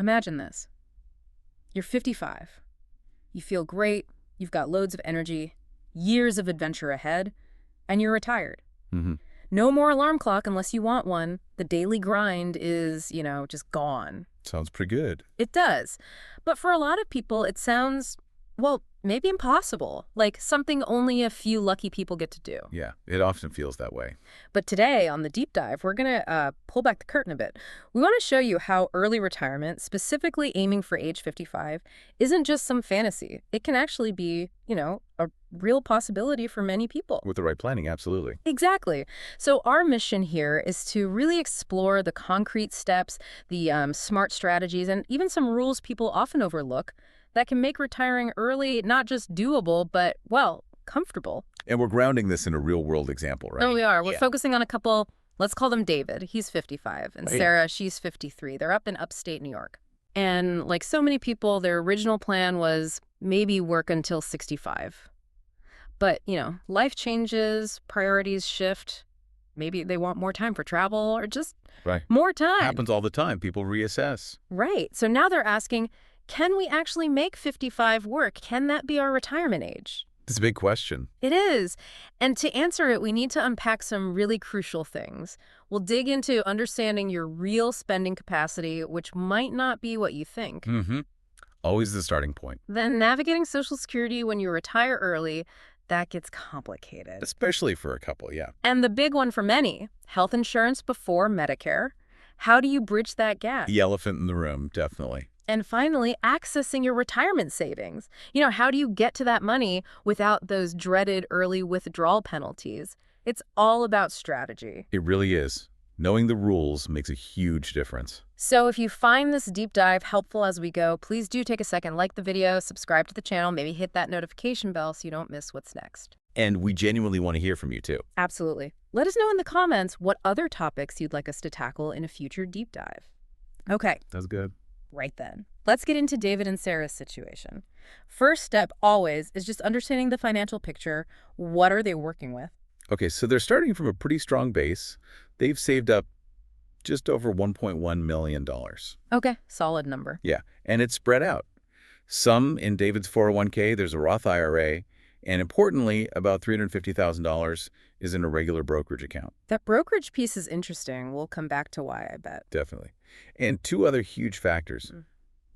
Imagine this. You're 55. You feel great, you've got loads of energy, years of adventure ahead, and you're retired. Mm-hmm. No more alarm clock unless you want one. The daily grind is, just gone. Sounds pretty good. It does. But for a lot of people, it sounds, well, maybe impossible, like something only a few lucky people get to do. Yeah, it often feels that way. But today on the deep dive, we're going to pull back the curtain a bit. We want to show you how early retirement, specifically aiming for age 55, isn't just some fantasy. It can actually be, a real possibility for many people. With the right planning, absolutely. Exactly. So our mission here is to really explore the concrete steps, the smart strategies, and even some rules people often overlook that can make retiring early not just doable, but, well, comfortable. And we're grounding this in a real-world example, right? Oh, we are. We're focusing on a couple, let's call them David. He's 55. And Right. Sarah, she's 53. They're up in upstate New York. And like so many people, their original plan was maybe work until 65. But, life changes, priorities shift. Maybe they want more time for travel or just Right. more time. Happens all the time. People reassess. Right. So now they're asking, can we actually make 55 work? Can that be our retirement age? It's a big question. It is. And to answer it, we need to unpack some really crucial things. We'll dig into understanding your real spending capacity, which might not be what you think. Mm-hmm. Always the starting point. Then navigating Social Security when you retire early, that gets complicated. Especially for a couple, yeah. And the big one for many, health insurance before Medicare. How do you bridge that gap? The elephant in the room, definitely. And finally, accessing your retirement savings. How do you get to that money without those dreaded early withdrawal penalties? It's all about strategy. It really is. Knowing the rules makes a huge difference. So if you find this deep dive helpful as we go, please do take a second, like the video, subscribe to the channel, maybe hit that notification bell so you don't miss what's next. And we genuinely want to hear from you, too. Absolutely. Let us know in the comments what other topics you'd like us to tackle in a future deep dive. Okay. That's good. Right then. Let's get into David and Sarah's situation. First step always is just understanding the financial picture. What are they working with? Okay, so they're starting from a pretty strong base. They've saved up just over $1.1 million. Okay, solid number. Yeah, and it's spread out. Some in David's 401k, there's a Roth IRA, and importantly, about $350,000 is in a regular brokerage account. That brokerage piece is interesting. We'll come back to why, I bet. Definitely. And two other huge factors.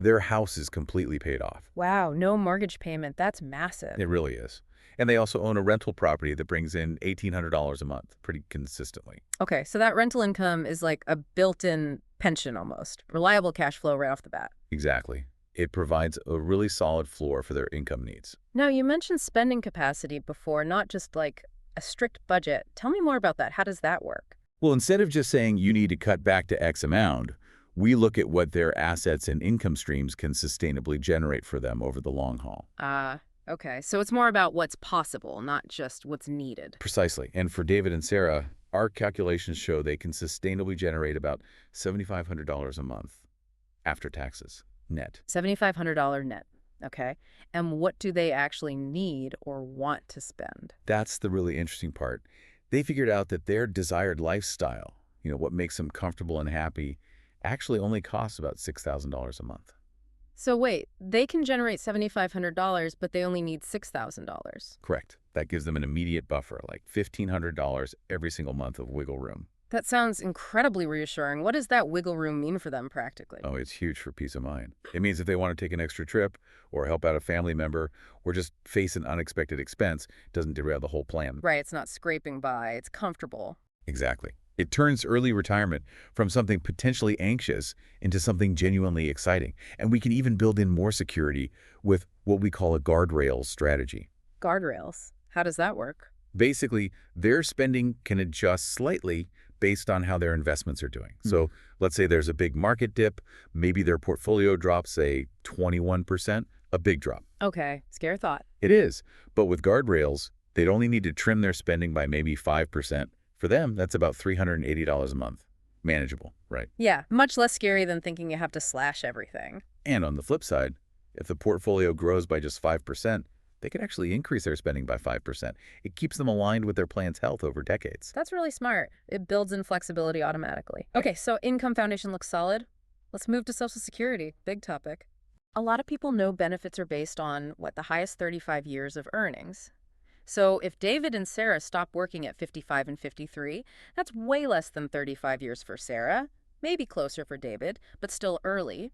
Their house is completely paid off. Wow, no mortgage payment. That's massive. It really is. And they also own a rental property that brings in $1,800 a month pretty consistently. Okay, so that rental income is like a built-in pension almost. Reliable cash flow right off the bat. Exactly. It provides a really solid floor for their income needs. Now, you mentioned spending capacity before, not just like a strict budget. Tell me more about that. How does that work? Well, instead of just saying you need to cut back to X amount, we look at what their assets and income streams can sustainably generate for them over the long haul. Okay. So it's more about what's possible, not just what's needed. Precisely. And for David and Sarah, our calculations show they can sustainably generate about $7,500 a month after taxes, net. $7,500 net. Okay. And what do they actually need or want to spend? That's the really interesting part. They figured out that their desired lifestyle, what makes them comfortable and happy, actually only costs about $6,000 a month. So wait, they can generate $7,500, but they only need $6,000. Correct. That gives them an immediate buffer, like $1,500 every single month of wiggle room. That sounds incredibly reassuring. What does that wiggle room mean for them practically? Oh, it's huge for peace of mind. It means if they want to take an extra trip or help out a family member or just face an unexpected expense, it doesn't derail the whole plan. Right, it's not scraping by, it's comfortable. Exactly. It turns early retirement from something potentially anxious into something genuinely exciting. And we can even build in more security with what we call a guardrails strategy. Guardrails? How does that work? Basically, their spending can adjust slightly based on how their investments are doing. So let's say there's a big market dip, maybe their portfolio drops, say, 21%, a big drop. Okay, scare thought. It is. But with guardrails, they'd only need to trim their spending by maybe 5%. For them, that's about $380 a month. Manageable, right? Yeah, much less scary than thinking you have to slash everything. And on the flip side, if the portfolio grows by just 5%, they could actually increase their spending by 5%. It keeps them aligned with their plan's health over decades. That's really smart. It builds in flexibility automatically. Okay, so income foundation looks solid. Let's move to Social Security. Big topic. A lot of people know benefits are based on, what, the highest 35 years of earnings. So if David and Sarah stop working at 55 and 53, that's way less than 35 years for Sarah, maybe closer for David, but still early.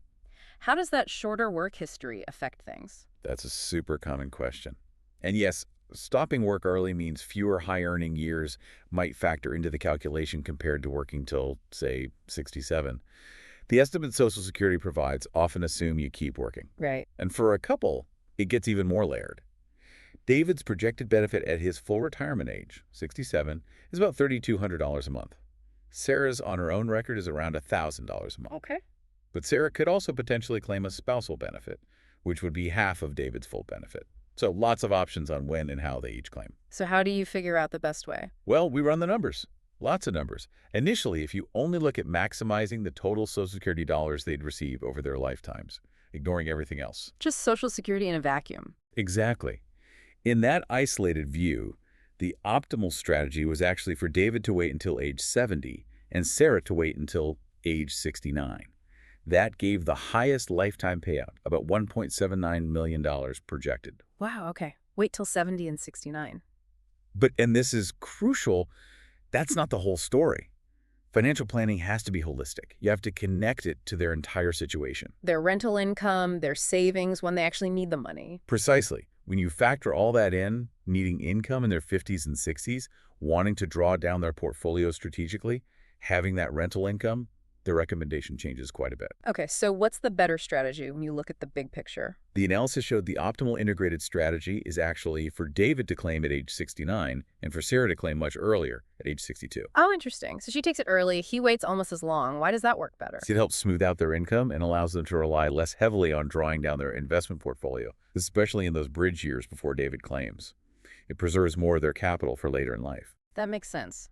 How does that shorter work history affect things? That's a super common question. And yes, stopping work early means fewer high-earning years might factor into the calculation compared to working till, say, 67. The estimates Social Security provides often assume you keep working. Right. And for a couple, it gets even more layered. David's projected benefit at his full retirement age, 67, is about $3,200 a month. Sarah's on her own record is around $1,000 a month. Okay. But Sarah could also potentially claim a spousal benefit, which would be half of David's full benefit. So lots of options on when and how they each claim. So how do you figure out the best way? Well, we run the numbers. Lots of numbers. Initially, if you only look at maximizing the total Social Security dollars they'd receive over their lifetimes, ignoring everything else. Just Social Security in a vacuum. Exactly. In that isolated view, the optimal strategy was actually for David to wait until age 70 and Sarah to wait until age 69. That gave the highest lifetime payout, about $1.79 million projected. Wow, okay. Wait till 70 and 69. And this is crucial, that's not the whole story. Financial planning has to be holistic. You have to connect it to their entire situation. Their rental income, their savings when they actually need the money. Precisely. When you factor all that in, needing income in their 50s and 60s, wanting to draw down their portfolio strategically, having that rental income, their recommendation changes quite a bit. Okay, so what's the better strategy when you look at the big picture? The analysis showed the optimal integrated strategy is actually for David to claim at age 69 and for Sarah to claim much earlier at age 62. Oh, interesting. So she takes it early. He waits almost as long. Why does that work better? See, it helps smooth out their income and allows them to rely less heavily on drawing down their investment portfolio, especially in those bridge years before David claims. It preserves more of their capital for later in life. That makes sense.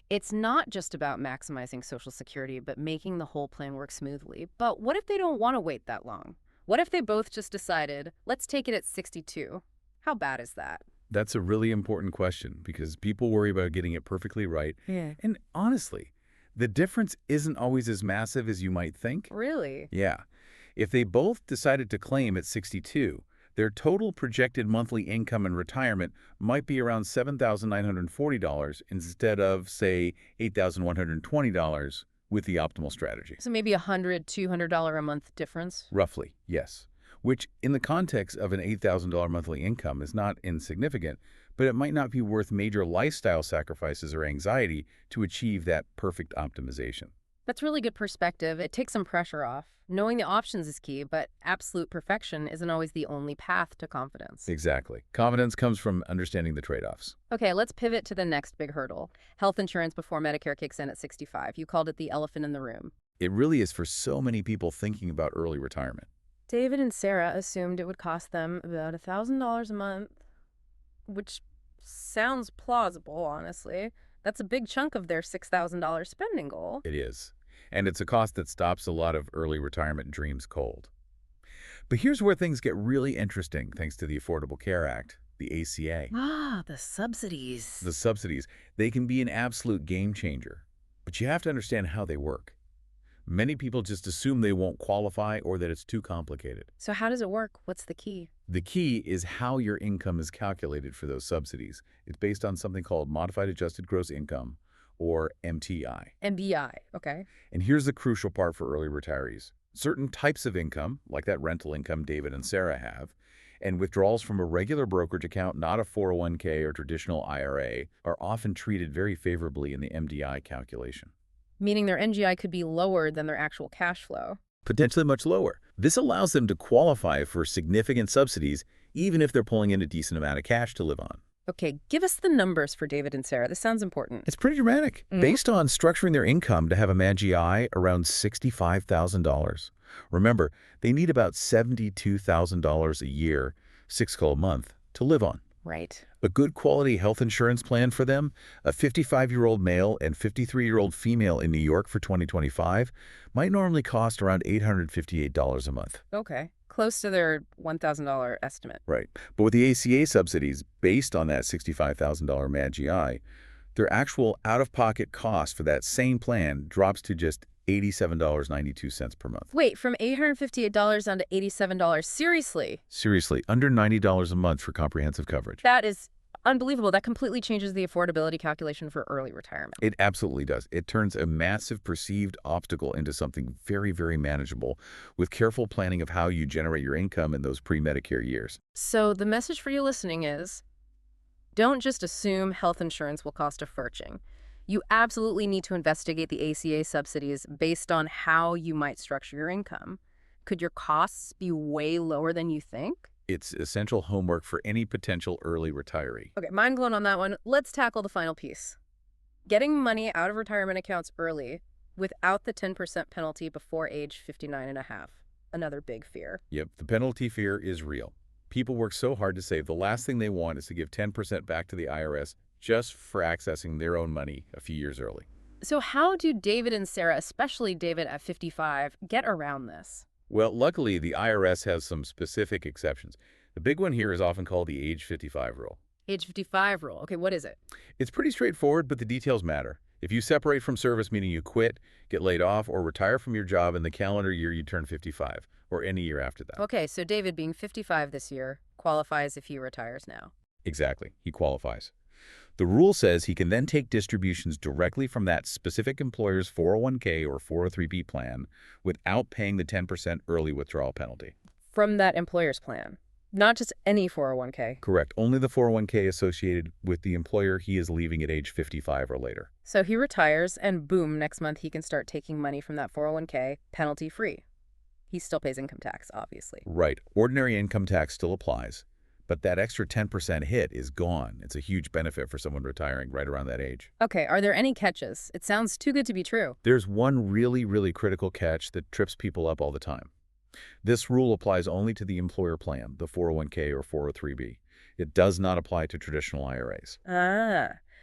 It's not just about maximizing Social Security, but making the whole plan work smoothly. But what if they don't want to wait that long? What if they both just decided, let's take it at 62? How bad is that? That's a really important question because people worry about getting it perfectly right. Yeah. And honestly, the difference isn't always as massive as you might think. Really? Yeah. If they both decided to claim at 62, their total projected monthly income in retirement might be around $7,940 instead of, say, $8,120 with the optimal strategy. So maybe $100, $200 a month difference? Roughly, yes. Which, in the context of an $8,000 monthly income, is not insignificant, but it might not be worth major lifestyle sacrifices or anxiety to achieve that perfect optimization. That's really good perspective. It takes some pressure off. Knowing the options is key, but absolute perfection isn't always the only path to confidence. Exactly. Confidence comes from understanding the trade-offs. Okay, let's pivot to the next big hurdle. Health insurance before Medicare kicks in at 65. You called it the elephant in the room. It really is for so many people thinking about early retirement. David and Sarah assumed it would cost them about $1,000 a month, which sounds plausible, honestly. That's a big chunk of their $6,000 spending goal. It is. And it's a cost that stops a lot of early retirement dreams cold. But here's where things get really interesting thanks to the Affordable Care Act, the ACA. Ah, the subsidies. The subsidies, they can be an absolute game changer. But you have to understand how they work. Many people just assume they won't qualify or that it's too complicated. So how does it work? What's the key? The key is how your income is calculated for those subsidies. It's based on something called Modified Adjusted Gross Income, or MTI. MBI, okay. And here's the crucial part for early retirees. Certain types of income, like that rental income David and Sarah have, and withdrawals from a regular brokerage account, not a 401k or traditional IRA, are often treated very favorably in the MDI calculation. Meaning their NGI could be lower than their actual cash flow. Potentially much lower. This allows them to qualify for significant subsidies, even if they're pulling in a decent amount of cash to live on. Okay, give us the numbers for David and Sarah. This sounds important. It's pretty dramatic. Based on structuring their income to have a MAGI around $65,000. Remember, they need about $72,000 a year, $6K a month, to live on. Right. A good quality health insurance plan for them, a 55-year-old male and 53-year-old female in New York for 2025, might normally cost around $858 a month. Okay. Close to their $1,000 estimate. Right. But with the ACA subsidies, based on that $65,000 MAGI, their actual out-of-pocket cost for that same plan drops to just $87.92 per month. Wait, from $858 down to $87. Seriously? Seriously, under $90 a month for comprehensive coverage. That is unbelievable. That completely changes the affordability calculation for early retirement. It absolutely does. It turns a massive perceived obstacle into something very, very manageable with careful planning of how you generate your income in those pre-Medicare years. So the message for you listening is, don't just assume health insurance will cost a fortune. You absolutely need to investigate the ACA subsidies based on how you might structure your income. Could your costs be way lower than you think? It's essential homework for any potential early retiree. Okay, mind blown on that one. Let's tackle the final piece. Getting money out of retirement accounts early without the 10% penalty before age 59 and a half. Another big fear. Yep, the penalty fear is real. People work so hard to save. The last thing they want is to give 10% back to the IRS just for accessing their own money a few years early. So how do David and Sarah, especially David at 55, get around this? Well, luckily, the IRS has some specific exceptions. The big one here is often called the age 55 rule. Age 55 rule. Okay, what is it? It's pretty straightforward, but the details matter. If you separate from service, meaning you quit, get laid off, or retire from your job in the calendar year you turn 55, or any year after that. Okay, so David, being 55 this year, qualifies if he retires now. Exactly. He qualifies. The rule says he can then take distributions directly from that specific employer's 401k or 403b plan without paying the 10% early withdrawal penalty. From that employer's plan, not just any 401k. Correct. Only the 401k associated with the employer he is leaving at age 55 or later. So he retires, and boom, next month he can start taking money from that 401k penalty-free. He still pays income tax, obviously. Right. Ordinary income tax still applies, but that extra 10% hit is gone. It's a huge benefit for someone retiring right around that age. Okay, are there any catches? It sounds too good to be true. There's one really, really critical catch that trips people up all the time. This rule applies only to the employer plan, the 401k or 403b. It does not apply to traditional IRAs.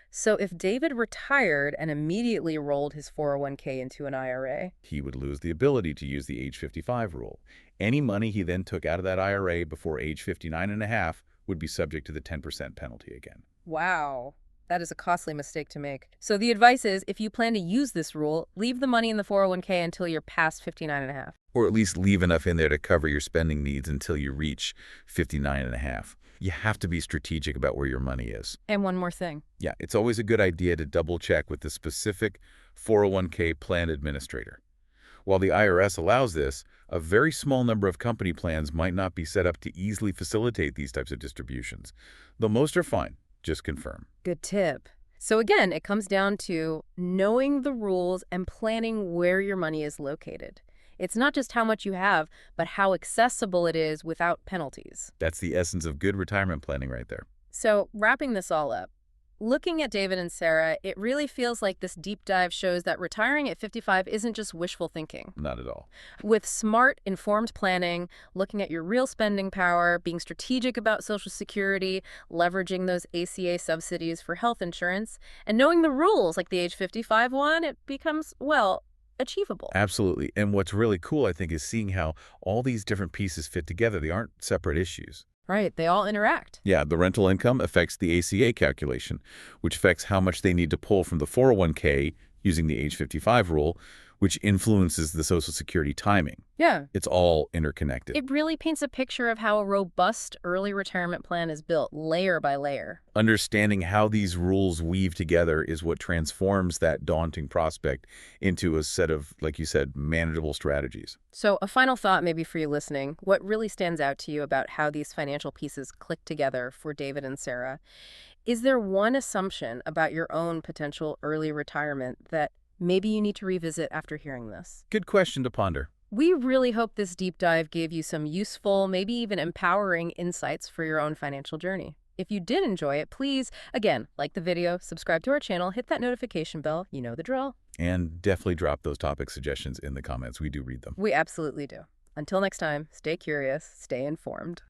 So if David retired and immediately rolled his 401k into an IRA, He would lose the ability to use the age 55 rule. Any money he then took out of that IRA before age 59 and a half would be subject to the 10% penalty again. wow, that is a costly mistake to make. So the advice is, if you plan to use this rule, leave the money in the 401k until you're past 59 and a half. Or at least leave enough in there to cover your spending needs until you reach 59 and a half. You have to be strategic about where your money is. And one more thing. Yeah, it's always a good idea to double check with the specific 401k plan administrator. While the IRS allows this, a very small number of company plans might not be set up to easily facilitate these types of distributions. Though most are fine. Just confirm. Good tip. So again, it comes down to knowing the rules and planning where your money is located. It's not just how much you have, but how accessible it is without penalties. That's the essence of good retirement planning right there. So wrapping this all up, looking at David and Sarah, it really feels like this deep dive shows that retiring at 55 isn't just wishful thinking. Not at all. With smart, informed planning, looking at your real spending power, being strategic about Social Security, leveraging those ACA subsidies for health insurance, and knowing the rules like the age 55 one, it becomes, well, achievable. Absolutely. And what's really cool, I think, is seeing how all these different pieces fit together. They aren't separate issues. Right, they all interact. Yeah, the rental income affects the ACA calculation, which affects how much they need to pull from the 401k using the age 55 rule, which influences the Social Security timing. Yeah. It's all interconnected. It really paints a picture of how a robust early retirement plan is built layer by layer. Understanding how these rules weave together is what transforms that daunting prospect into a set of, like you said, manageable strategies. So a final thought maybe for you listening, what really stands out to you about how these financial pieces click together for David and Sarah? Is there one assumption about your own potential early retirement that maybe you need to revisit after hearing this? Good question to ponder. We really hope this deep dive gave you some useful, maybe even empowering insights for your own financial journey. If you did enjoy it, please, again, like the video, subscribe to our channel, hit that notification bell, you know the drill. And definitely drop those topic suggestions in the comments. We do read them. We absolutely do. Until next time, stay curious, stay informed.